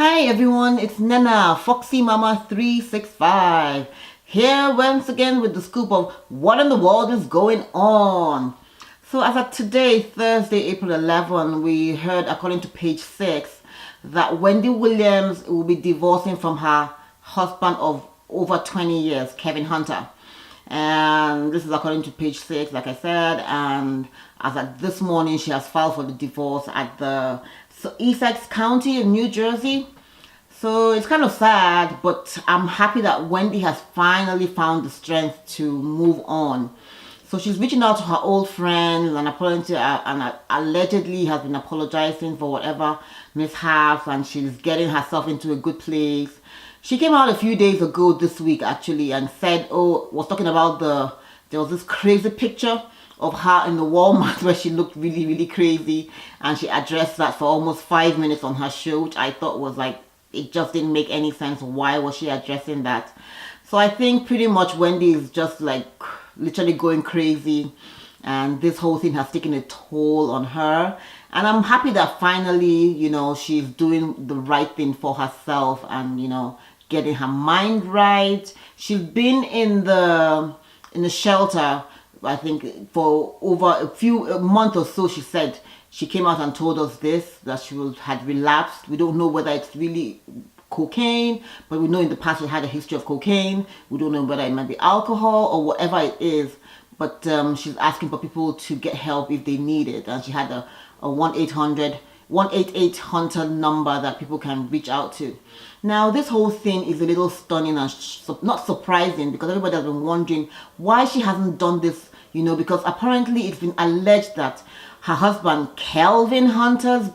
Hi everyone, it's Nana, Foxy Mama 365, here once again with the scoop of what in the world is going on. So as of today, Thursday, April 11, we heard, according to page 6, that Wendy Williams will be divorcing from her husband of over 20 years, Kevin Hunter. And this is according to page 6, like I said, and as of this morning, she has filed for the divorce at the Essex County in New Jersey. So it's kind of sad, but I'm happy that Wendy has finally found the strength to move on. So she's reaching out to her old friends and apparently and allegedly has been apologizing for whatever mishaps, and she's getting herself into a good place. She came out a few days ago this week actually and said, was talking about there was this crazy picture of her in the Walmart where she looked really, really crazy, and she addressed that for almost 5 minutes on her show, which I thought was like, it just didn't make any sense. Why was she addressing that? So I think pretty much Wendy is just like literally going crazy, and this whole thing has taken a toll on her. And I'm happy that finally, she's doing the right thing for herself and, getting her mind right. She's been in the shelter, I think, for over a month or so. She said she came out and told us that she had relapsed. We don't know whether it's really cocaine, but we know in the past she had a history of cocaine. We don't know whether it might be alcohol or whatever it is. But she's asking for people to get help if they need it. And she had a 1-800-188 Hunter number that people can reach out to. Now, this whole thing is a little stunning and not surprising, because everybody has been wondering why she hasn't done this, because apparently it's been alleged that her husband, Kelvin Hunter's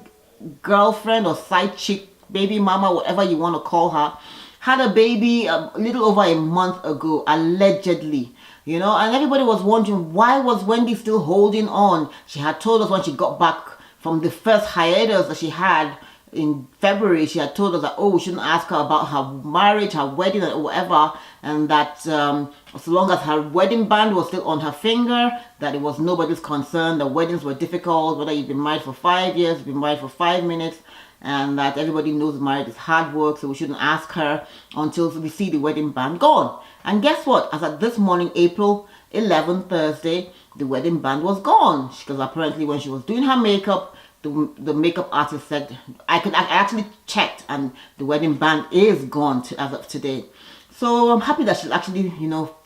girlfriend or side chick, baby mama, whatever you want to call her, had a baby a little over a month ago, allegedly. And everybody was wondering, why was Wendy still holding on? She had told us when she got back from the first hiatus that she had in February, she had told us that, we shouldn't ask her about her marriage, her wedding, or whatever, and that as long as her wedding band was still on her finger, that it was nobody's concern. The weddings were difficult, whether you've been married for 5 years, you've been married for 5 minutes, and that everybody knows marriage is hard work, so we shouldn't ask her until we see the wedding band gone. And guess what? As of this morning, April 11th, Thursday, the wedding band was gone, because apparently when she was doing her makeup, the makeup artist said, I actually checked, and the wedding band is gone as of today. So I'm happy that she's actually,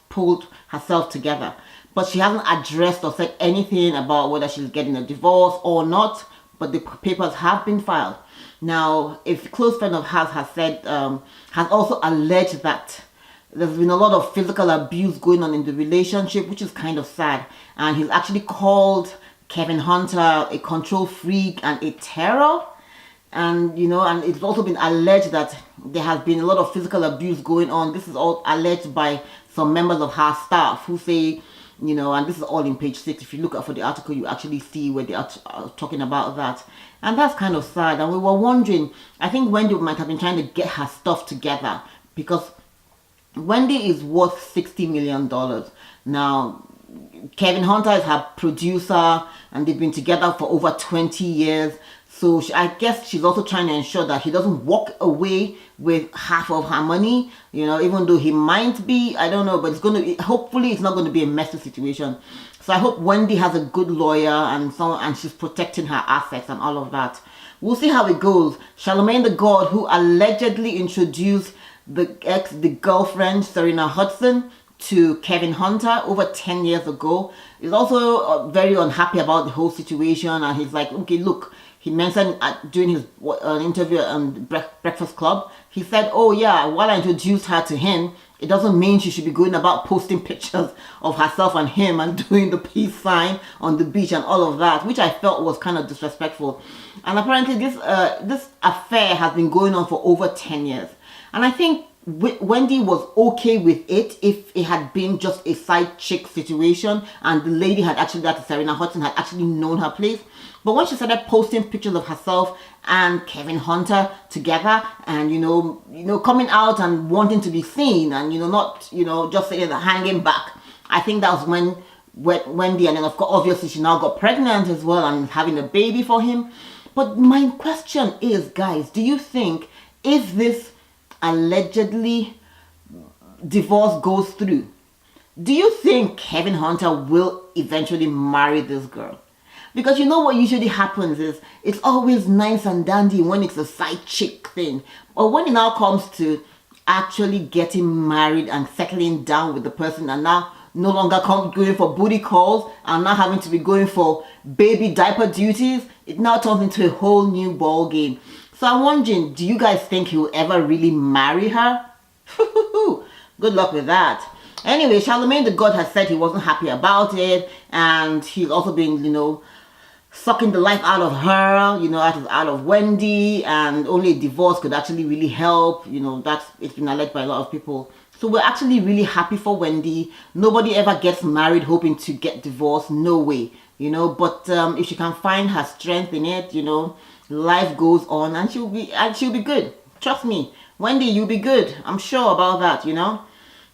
pulled herself together. But she hasn't addressed or said anything about whether she's getting a divorce or not, but the papers have been filed. Now, a close friend of hers has also alleged that there's been a lot of physical abuse going on in the relationship, which is kind of sad. And he's actually called Kevin Hunter a control freak and a terror. And, and it's also been alleged that there has been a lot of physical abuse going on. This is all alleged by some members of her staff who say, and this is all in page 6. If you look up for the article, you actually see where they are talking about that. And that's kind of sad. And we were wondering, I think Wendy might have been trying to get her stuff together, because Wendy is worth $60 million. Now, Kevin Hunter is her producer, and they've been together for over 20 years. So I guess she's also trying to ensure that he doesn't walk away with half of her money, even though he might be, I don't know, but hopefully it's not going to be a messy situation. So I hope Wendy has a good lawyer and she's protecting her assets and all of that. We'll see how it goes. Charlemagne the God, who allegedly introduced the girlfriend, Serena Hudson, to Kevin Hunter over 10 years ago, is also very unhappy about the whole situation. And he's like, okay, look, he mentioned during his interview on Breakfast Club, he said, while I introduced her to him, it doesn't mean she should be going about posting pictures of herself and him and doing the peace sign on the beach and all of that, which I felt was kind of disrespectful. And apparently this affair has been going on for over 10 years. And I think Wendy was okay with it if it had been just a side chick situation and the lady had actually, that Serena Hudson, had actually known her place. But when she started posting pictures of herself and Kevin Hunter together, and coming out and wanting to be seen, and not just sitting there hanging back, I think that was when Wendy, and then of course obviously she now got pregnant as well and having a baby for him. But my question is, guys, do you think if this allegedly divorce goes through, do you think Kevin Hunter will eventually marry this girl? Because you know what usually happens is it's always nice and dandy when it's a side chick thing. But when it now comes to actually getting married and settling down with the person, and now no longer going for booty calls and now having to be going for baby diaper duties, it now turns into a whole new ball game. So I'm wondering, do you guys think he'll ever really marry her? Good luck with that. Anyway, Charlemagne the God has said he wasn't happy about it, and he's also been, sucking the life out of her, out of Wendy, and only a divorce could actually really help. It's been alleged by a lot of people. So we're actually really happy for Wendy. Nobody ever gets married hoping to get divorced. No way. But if she can find her strength in it, life goes on, and she'll be good. Trust me, Wendy, you'll be good. I'm sure about that.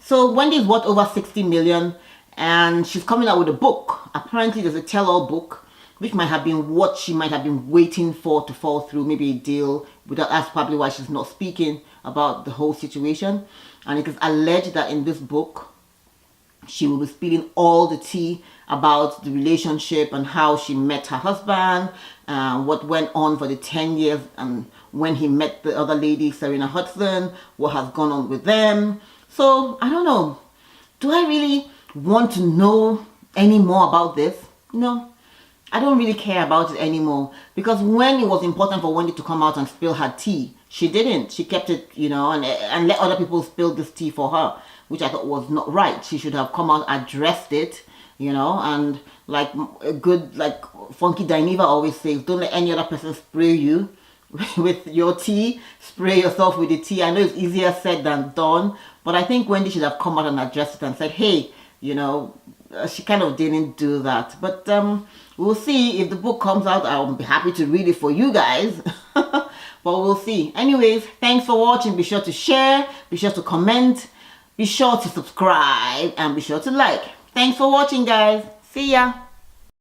So Wendy is worth over 60 million, and she's coming out with a book. Apparently there's a tell-all book, which might have been what she might have been waiting for to fall through, maybe a deal. That's probably why she's not speaking about the whole situation. And it is alleged that in this book, she will be spilling all the tea about the relationship and how she met her husband, what went on for the 10 years, and when he met the other lady, Serena Hudson, what has gone on with them. So, I don't know. Do I really want to know any more about this? No. I don't really care about it anymore, because when it was important for Wendy to come out and spill her tea, she didn't. She kept it, and let other people spill this tea for her, which I thought was not right. She should have come out, addressed it, and like a good, Funky Dineva always says, don't let any other person spray you with your tea. Spray yourself with the tea. I know it's easier said than done, but I think Wendy should have come out and addressed it and said, hey, she kind of didn't do that. But we'll see. If the book comes out, I'll be happy to read it for you guys. But we'll see. Anyways, thanks for watching. Be sure to share. Be sure to comment. Be sure to subscribe. And be sure to like. Thanks for watching, guys. See ya.